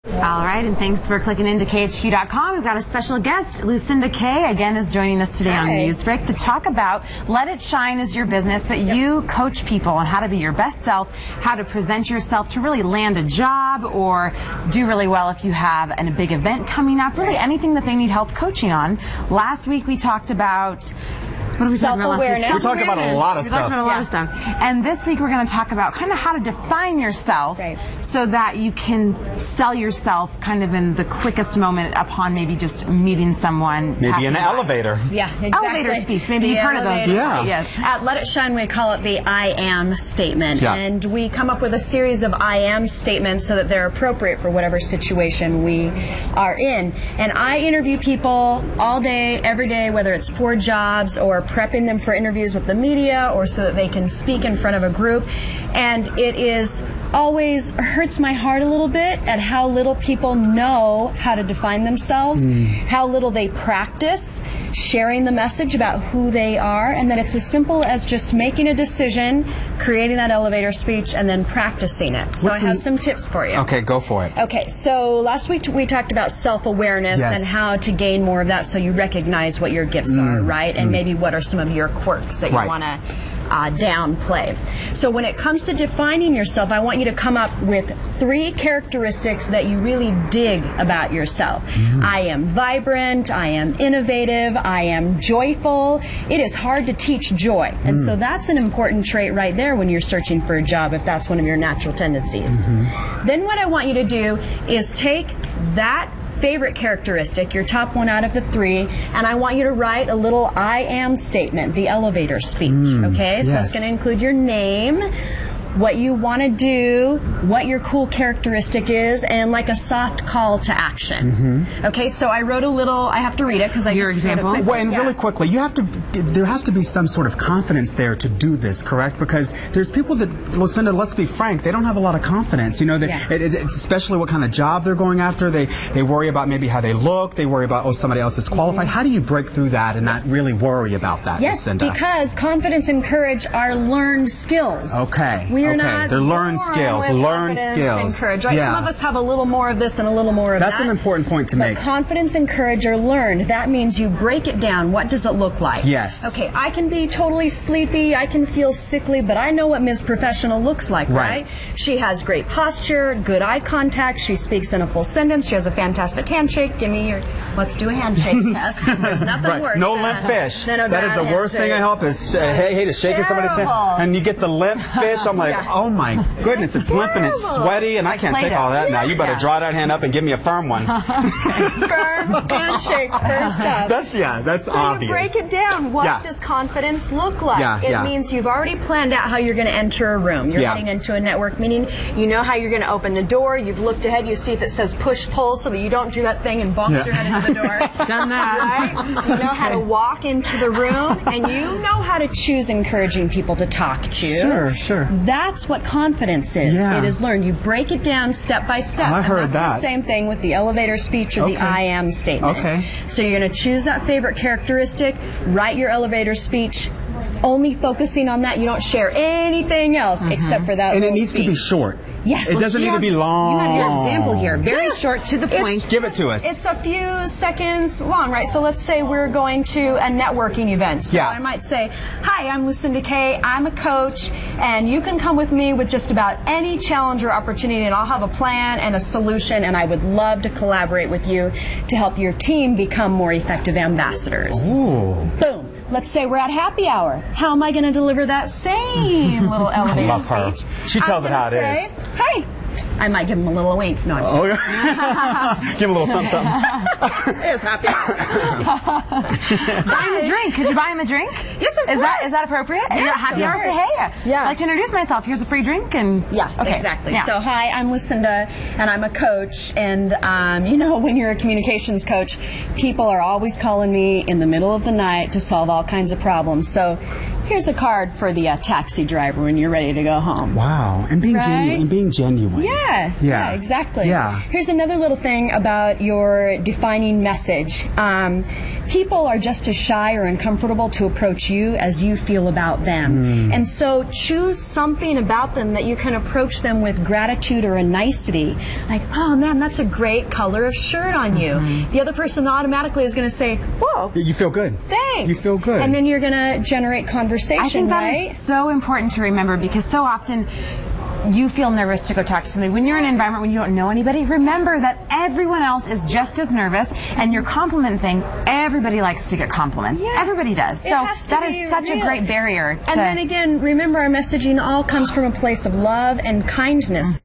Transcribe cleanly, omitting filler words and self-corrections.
All right, and thanks for clicking into KHQ.com. We've got a special guest, Lucinda Kay, again, is joining us today on Newsbreak to talk about Let It Shine is your business, but you coach people on how to be your best self, how to present yourself to really land a job or do really well if you have a big event coming up, really anything that they need help coaching on. Last week we talked about what are we talking about last week? We talked about a lot of stuff. We talked about a lot of stuff. And this week we're going to talk about kind of how to define yourself so that you can sell yourself kind of in the quickest moment upon maybe just meeting someone. Maybe in an elevator. Yeah, exactly. Elevator speech. Maybe you've heard of those. Yeah. Yes. At Let It Shine, we call it the I am statement. Yeah. And we come up with a series of I am statements so that they're appropriate for whatever situation we are in. And I interview people all day, every day, whether it's for jobs or prepping them for interviews with the media or so that they can speak in front of a group. And it is always hurts my heart a little bit at how little people know how to define themselves, how little they practice sharing the message about who they are, and that it's as simple as just making a decision, creating that elevator speech, and then practicing it. So I have some tips for you. Okay, go for it. Okay, so last week we talked about self-awareness and how to gain more of that so you recognize what your gifts are, right? And maybe what are some of your quirks that you want to downplay. So when it comes to defining yourself, I want you to come up with 3 characteristics that you really dig about yourself. I am vibrant, I am innovative, I am joyful. It is hard to teach joy. And so that's an important trait right there when you're searching for a job, if that's one of your natural tendencies. Then what I want you to do is take that favorite characteristic, your top one out of the 3, and I want you to write a little I am statement, the elevator speech, okay? So it's going to include your name, what you want to do, what your cool characteristic is, and like a soft call to action. Okay, so I wrote a little, I have to read it because I Your example? Well, and really quickly, you have to, there has to be some sort of confidence there to do this, correct? Because there's people that, Lucinda, let's be frank, they don't have a lot of confidence. You know, especially what kind of job they're going after. They worry about maybe how they look. They worry about, oh, somebody else is qualified. How do you break through that and not really worry about that, Lucinda? Because confidence and courage are learned skills. Okay. They're learned skills. Learned skills. And courage, right? Some of us have a little more of this and a little more of that. That's an important point to make. Confidence and courage are learned. That means you break it down. What does it look like? Yes. Okay, I can be totally sleepy. I can feel sickly, but I know what Ms. Professional looks like, right? She has great posture, good eye contact. She speaks in a full sentence. She has a fantastic handshake. Give me your, let's do a handshake test. There's nothing worse. No limp fish. That is the worst thing I help is, hey, to shaking somebody's hand. And you get the limp fish. I'm like, oh my goodness, it's limp and it's sweaty, and I can't take all that now. You better draw that hand up and give me a firm one. Firm handshake, first up. That's obvious. You break it down. What does confidence look like? It means you've already planned out how you're going to enter a room. You're heading into a network meeting. You know how you're going to open the door. You've looked ahead. You see if it says push-pull so that you don't do that thing and bonk your head into the door. Done that. Right? You know how to walk into the room, and you know how to choose encouraging people to talk to. Sure. That's what confidence is. It is learned. You break it down step by step. I heard that's that. The same thing with the elevator speech or the I am statement. So you're going to choose that favorite characteristic, write your elevator speech, only focusing on that. You don't share anything else except for that. And it needs to be short. Yes. It doesn't need to be long. You have your example here. Very short, to the point. Give it to us. It's a few seconds long, right? So let's say we're going to a networking event. So I might say, hi, I'm Lucinda Kay. I'm a coach, and you can come with me with just about any challenge or opportunity, and I'll have a plan and a solution, and I would love to collaborate with you to help your team become more effective ambassadors. Ooh. Boom. Let's say we're at happy hour. How am I going to deliver that same little elevator speech? She tells it how it is. Hey, I might give him a little wink. No, I'm just give him a little something. It's happy hour. Buy him a drink. Could you buy him a drink? Yes, of course. Is that appropriate? Yes, You're at happy hour. Say, hey, I'd like to introduce myself. Here's a free drink. And Exactly. Yeah. So, hi, I'm Lucinda, and I'm a coach. And you know, when you're a communications coach, people are always calling me in the middle of the night to solve all kinds of problems. So, here's a card for the taxi driver when you're ready to go home. Wow, and being genuine. Yeah, exactly. Yeah. Here's another little thing about your defining message. people are just as shy or uncomfortable to approach you as you feel about them. And so choose something about them that you can approach them with gratitude or a nicety. Like, oh man, that's a great color of shirt on you. The other person automatically is going to say, whoa. You feel good. Thanks. You feel good. And then you're going to generate conversation, I think that right? is so important to remember, because so often you feel nervous to go talk to somebody. When you're in an environment when you don't know anybody, remember that everyone else is just as nervous, and your compliment thing, everybody likes to get compliments. Yeah. Everybody does. So that is such a great barrier. And then again, remember, our messaging all comes from a place of love and kindness.